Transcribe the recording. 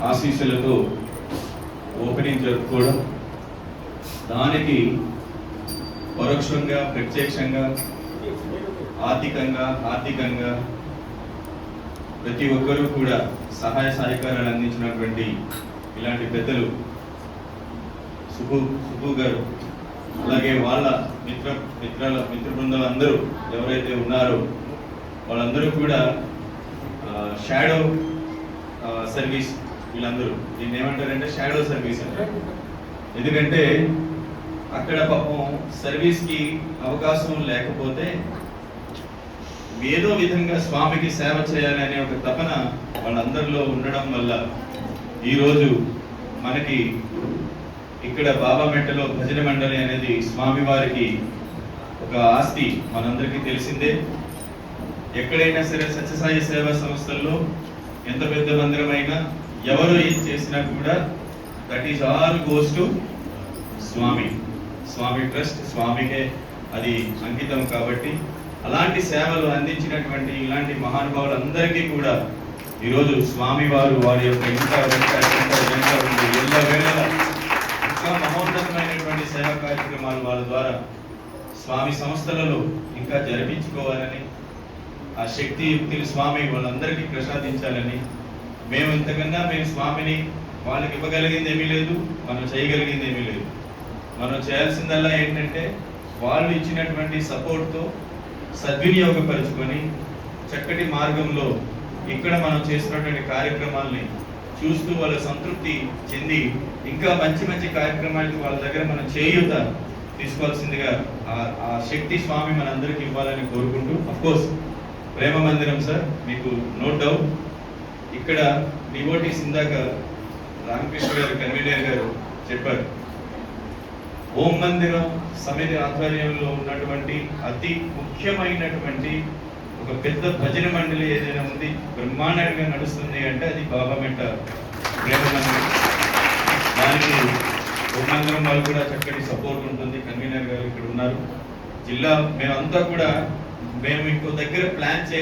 ఆశీస్సులతో ఓపెనింగ్ జరుపుకోవడం, దానికి పరోక్షంగా ప్రత్యక్షంగా ఆర్థికంగా ప్రతి ఒక్కరూ కూడా సహాయ సహకారాలు అందించినటువంటి ఇలాంటి పెద్దలు సుబ్బు గారు, అలాగే వాళ్ళ మిత్ర బృందాలు అందరూ ఎవరైతే ఉన్నారో వాళ్ళందరూ కూడా షాడో సర్వీస్, వీళ్ళందరూ దీన్ని ఏమంటారంటే షాడో సర్వీస్ అంటారు. ఎందుకంటే అక్కడ పాపం సర్వీస్కి అవకాశం లేకపోతే ఏదో విధంగా స్వామికి సేవ చేయాలనే ఒక తపన వాళ్ళందరిలో ఉండడం వల్ల ఈరోజు మనకి ఇక్కడ బాబామెట్టలో భజన మండలి అనేది స్వామివారికి ఒక ఆస్తి మనందరికీ తెలిసిందే. ఎక్కడైనా సరే సత్యసాయి సేవా సంస్థల్లో ఎంత పెద్ద మందిరమైనా ఎవరు ఏం చేసినా కూడా that is all goes to Swami trust, స్వామికే అది అంకితం. కాబట్టి అలాంటి సేవలు అందించినటువంటి ఇలాంటి మహానుభావులందరికీ కూడా ఈరోజు స్వామివారు వారి యొక్క ఇంకా మహోన్నతమైనటువంటి సేవా కార్యక్రమాలు వాళ్ళ ద్వారా స్వామి సంస్థలలో ఇంకా జరిపించుకోవాలని, ఆ శక్తి యుక్తిని స్వామి వాళ్ళందరికీ ప్రసాదించాలని, మేము స్వామిని వాళ్ళకి ఇవ్వగలిగింది ఏమీ లేదు, మనం చేయగలిగింది ఏమీ లేదు. మనం చేయాల్సిందల్లా ఏంటంటే వాళ్ళు ఇచ్చినటువంటి సపోర్ట్తో సద్వినియోగపరుచుకొని చక్కటి మార్గంలో ఇక్కడ మనం చేస్తున్నటువంటి కార్యక్రమాల్ని చూస్తూ వాళ్ళ సంతృప్తి చెంది ఇంకా మంచి కార్యక్రమాలకి వాళ్ళ దగ్గర మనం చేయూత తీసుకోవాల్సిందిగా ఆ శక్తి స్వామి మనందరికీ ఇవ్వాలని కోరుకుంటూ, అఫ్కోర్స్ ప్రేమ మందిరం సార్, మీకు నో డౌట్ ఇక్కడ డివోటీస్ ఇందాక రామకృష్ణ గారు కన్వీనర్ గారు చెప్పారు, ఓం మందిరం సమితి ఆధ్వర్యంలో ఉన్నటువంటి అతి ముఖ్యమైనటువంటి ఒక పెద్ద భజన మండలి ఏదైనా ఉంది, బ్రహ్మాండంగా నడుస్తుంది అంటే అది బాబామెట్ట ప్రేమ మందిరం. దానికి ఓం మందిరం వాళ్ళు కూడా చక్కటి సపోర్ట్ ఉంటుంది. కన్వీనర్ గారు ఇక్కడ ఉన్నారు. జిల్లా మేమంతా కూడా మేము ఇంకో దగ్గర ప్లాన్